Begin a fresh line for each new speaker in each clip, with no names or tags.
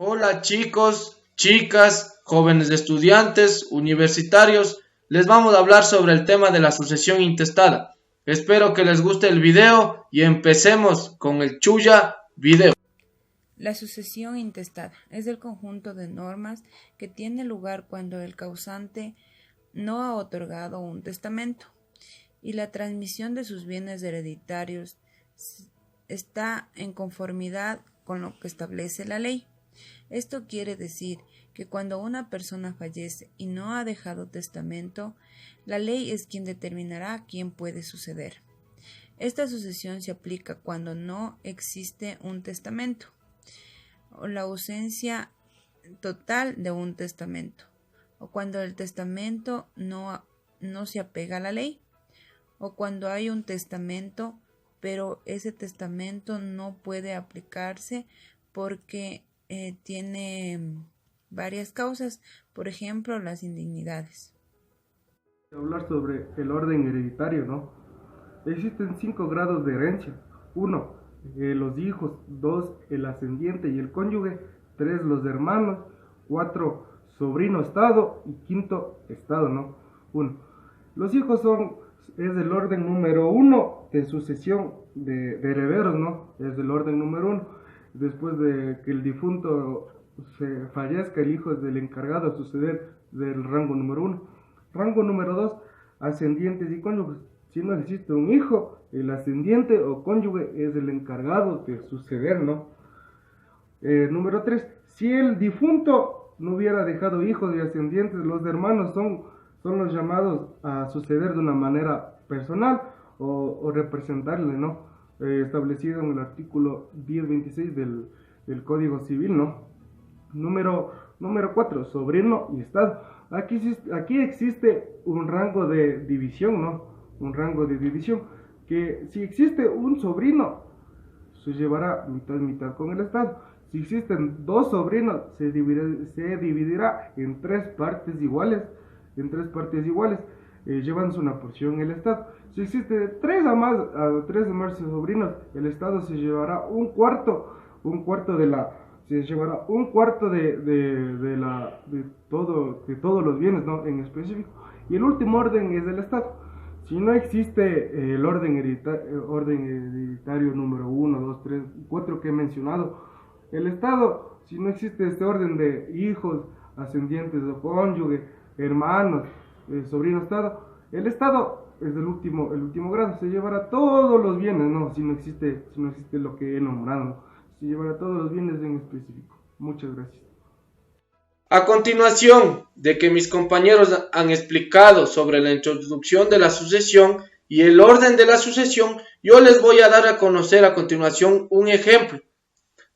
Hola chicos, chicas, jóvenes estudiantes, universitarios, les vamos a hablar sobre el tema de la sucesión intestada. Espero que les guste el video y empecemos con el chulla video.
La sucesión intestada es el conjunto de normas que tiene lugar cuando el causante no ha otorgado un testamento y la transmisión de sus bienes hereditarios está en conformidad con lo que establece la ley. Esto quiere decir que cuando una persona fallece y no ha dejado testamento, la ley es quien determinará quién puede suceder. Esta sucesión se aplica cuando no existe un testamento, o la ausencia total de un testamento, o cuando el testamento no se apega a la ley, o cuando hay un testamento, pero ese testamento no puede aplicarse porque tiene varias causas, por ejemplo, las indignidades.
Hablar sobre el orden hereditario, ¿no? Existen 5 grados de herencia. 1, los hijos. 2, el ascendiente y el cónyuge. 3, los hermanos. 4, sobrino estado. Y 5, estado, ¿no? 1. Los hijos es el orden número 1 de sucesión de herederos, ¿no? Es el orden número 1. Después de que el difunto se fallezca, el hijo es el encargado de suceder del rango número 1. Rango número 2, ascendientes y cónyuges. Si no existe un hijo, el ascendiente o cónyuge es el encargado de suceder, ¿no? Número 3, si el difunto no hubiera dejado hijos y ascendientes, los hermanos son los llamados a suceder de una manera personal o representarle, ¿no? Establecido en el artículo 1026 del Código Civil, ¿no? Número 4, sobrino y estado. Aquí existe un rango de división, ¿no? Un rango de división, que si existe un sobrino, se llevará mitad y mitad con el estado. Si existen 2 sobrinos, se dividirá en 3 partes iguales, llevándose una porción el estado. Si existe 3 o más sobrinos, el estado se llevará un cuarto de todos los bienes, ¿no? En específico. Y el último orden es el estado. Si no existe el orden hereditario número 1, 2, 3, 4 que he mencionado, el estado, si no existe este orden de hijos, ascendientes o cónyuge, hermanos, sobrino estado, el estado es el último grado, se llevará todos los bienes, ¿no? Si no existe lo que he nombrado, ¿no? Se llevará todos los bienes en específico. Muchas gracias.
A continuación de que mis compañeros han explicado sobre la introducción de la sucesión y el orden de la sucesión, yo les voy a dar a conocer a continuación un ejemplo,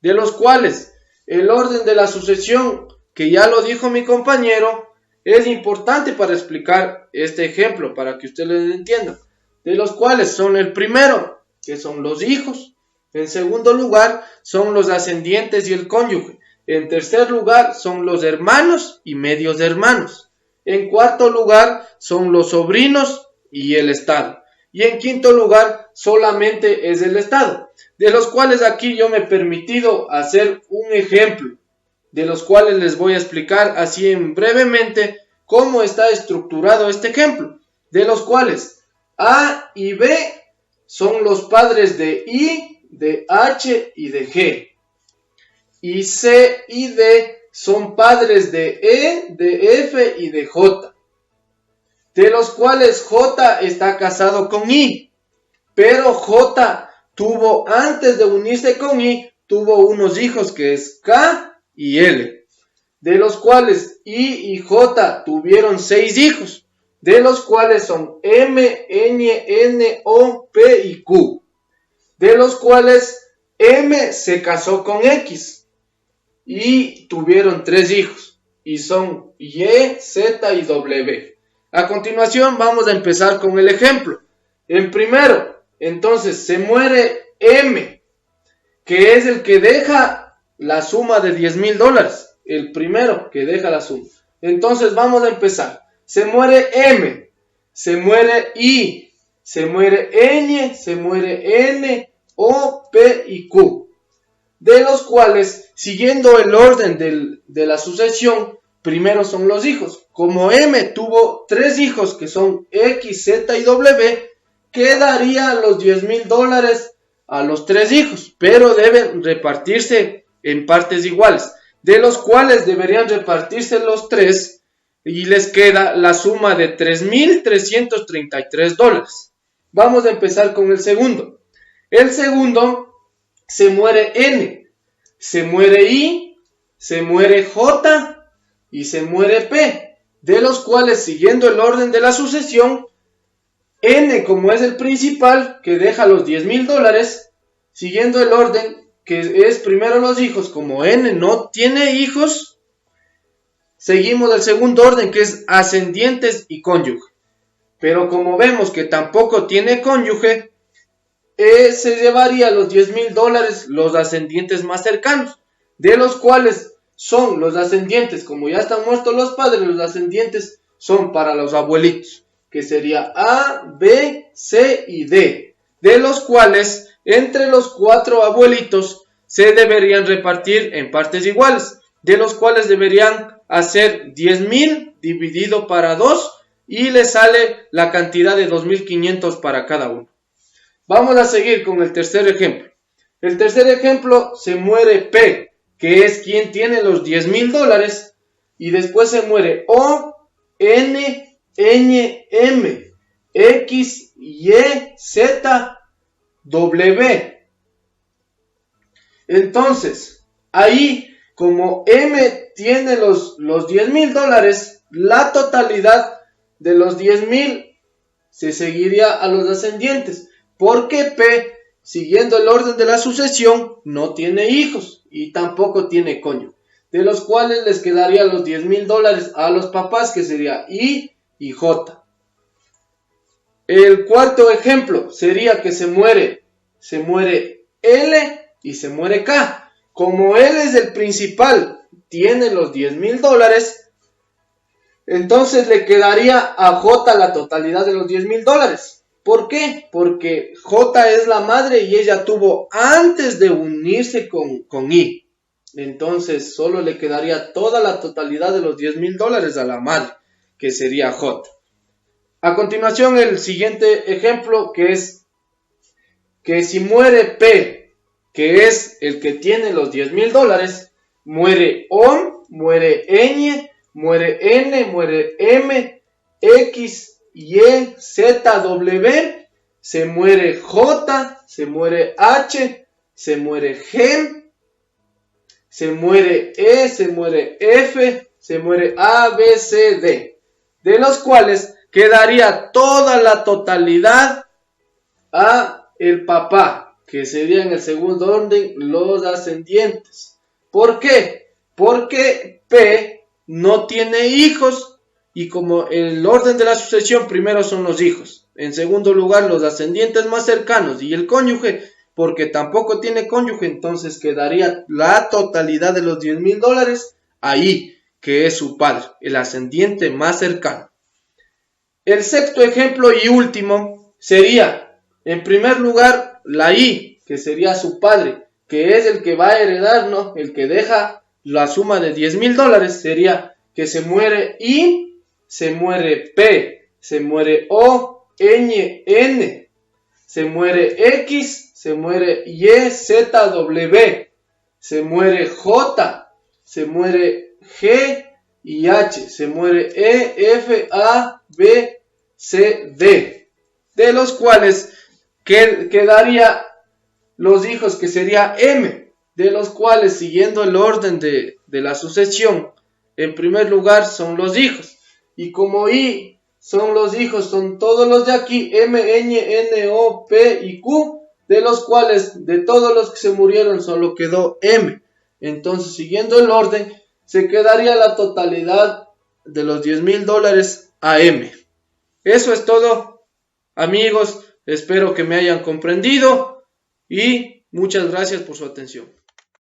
de los cuales el orden de la sucesión, que ya lo dijo mi compañero, es importante para explicar este ejemplo, para que ustedes lo entiendan, de los cuales son el primero, que son los hijos, en segundo lugar son los ascendientes y el cónyuge, en tercer lugar son los hermanos y medios hermanos, en cuarto lugar son los sobrinos y el estado, y en quinto lugar solamente es el estado, de los cuales aquí yo me he permitido hacer un ejemplo, de los cuales les voy a explicar así en brevemente cómo está estructurado este ejemplo, de los cuales A y B son los padres de I, de H y de G, y C y D son padres de E, de F y de J, de los cuales J está casado con I, pero J tuvo, antes de unirse con I, tuvo unos hijos que es K y L, de los cuales I y J tuvieron 6 hijos, de los cuales son M, N, O, P y Q, de los cuales M se casó con X y tuvieron 3 hijos, y son Y, Z y W. A continuación vamos a empezar con el ejemplo. El primero, entonces se muere M, que es el que deja la suma de $10,000, el primero que deja la suma. Entonces vamos a empezar. Se muere M, se muere I, se muere N, se muere N, O, P y Q. de los cuales, siguiendo el orden de la sucesión, primero son los hijos. Como M tuvo 3 hijos que son X, Z y W, quedaría los $10,000 a los 3 hijos, pero deben repartirse en partes iguales, de los cuales deberían repartirse los 3 y les queda la suma de $3,333. Vamos a empezar con el segundo. El segundo, se muere N, se muere I, se muere J y se muere P, de los cuales, siguiendo el orden de la sucesión, N, como es el principal, que deja los $10,000, siguiendo el orden, que es primero los hijos, como N no tiene hijos, seguimos el segundo orden, que es ascendientes y cónyuge. Pero como vemos que tampoco tiene cónyuge, se llevaría los $10,000 los ascendientes más cercanos, de los cuales son los ascendientes, como ya están muertos los padres, los ascendientes son para los abuelitos, que sería A, B, C y D, de los cuales entre los 4 abuelitos se deberían repartir en partes iguales, de los cuales deberían hacer 10,000 dividido para 2 y le sale la cantidad de 2,500 para cada uno. Vamos a seguir con el tercer ejemplo. El tercer ejemplo, se muere P, que es quien tiene los $10,000, y después se muere O, N, Ñ, M, X, Y, Z, W. Entonces, ahí, como M tiene los $10,000, la totalidad de los 10,000 se seguiría a los ascendientes, porque P, siguiendo el orden de la sucesión, no tiene hijos y tampoco tiene cónyuge, de los cuales les quedaría los $10,000 a los papás, que sería I y J. El cuarto ejemplo sería que se muere L y se muere K. Como L es el principal, tiene los $10,000, entonces le quedaría a J la totalidad de los $10,000. ¿Por qué? Porque J es la madre y ella tuvo antes de unirse con I. Entonces solo le quedaría toda la totalidad de los $10,000 a la madre, que sería J. A continuación, el siguiente ejemplo, que es que si muere P, que es el que tiene los $10,000, muere O, muere Ñ, muere N, muere M, X, Y, Z, W, se muere J, se muere H, se muere G, se muere E, se muere F, se muere A, B, C, D, de los cuales quedaría toda la totalidad a el papá, que sería en el segundo orden los ascendientes. ¿Por qué? Porque P no tiene hijos, y como el orden de la sucesión primero son los hijos, en segundo lugar los ascendientes más cercanos y el cónyuge, porque tampoco tiene cónyuge, entonces quedaría la totalidad de los $10,000 ahí, que es su padre, el ascendiente más cercano. El sexto ejemplo y último sería, en primer lugar, la I, que sería su padre, que es el que va a heredar, ¿no? El que deja la suma de $10,000, sería que se muere I, se muere P, se muere O, Ñ, N, se muere X, se muere Y, Z, W, se muere J, se muere G y H, se muere E, F, A, B, C, D, de los cuales quedaría los hijos, que sería M, de los cuales, siguiendo el orden de la sucesión, en primer lugar son los hijos, y como I son los hijos, son todos los de aquí, M, Ñ, N, O, P y Q, de los cuales, de todos los que se murieron, solo quedó M. Entonces, siguiendo el orden, se quedaría la totalidad de los $10,000 a M. Eso es todo, amigos. Espero que me hayan comprendido y muchas gracias por su atención.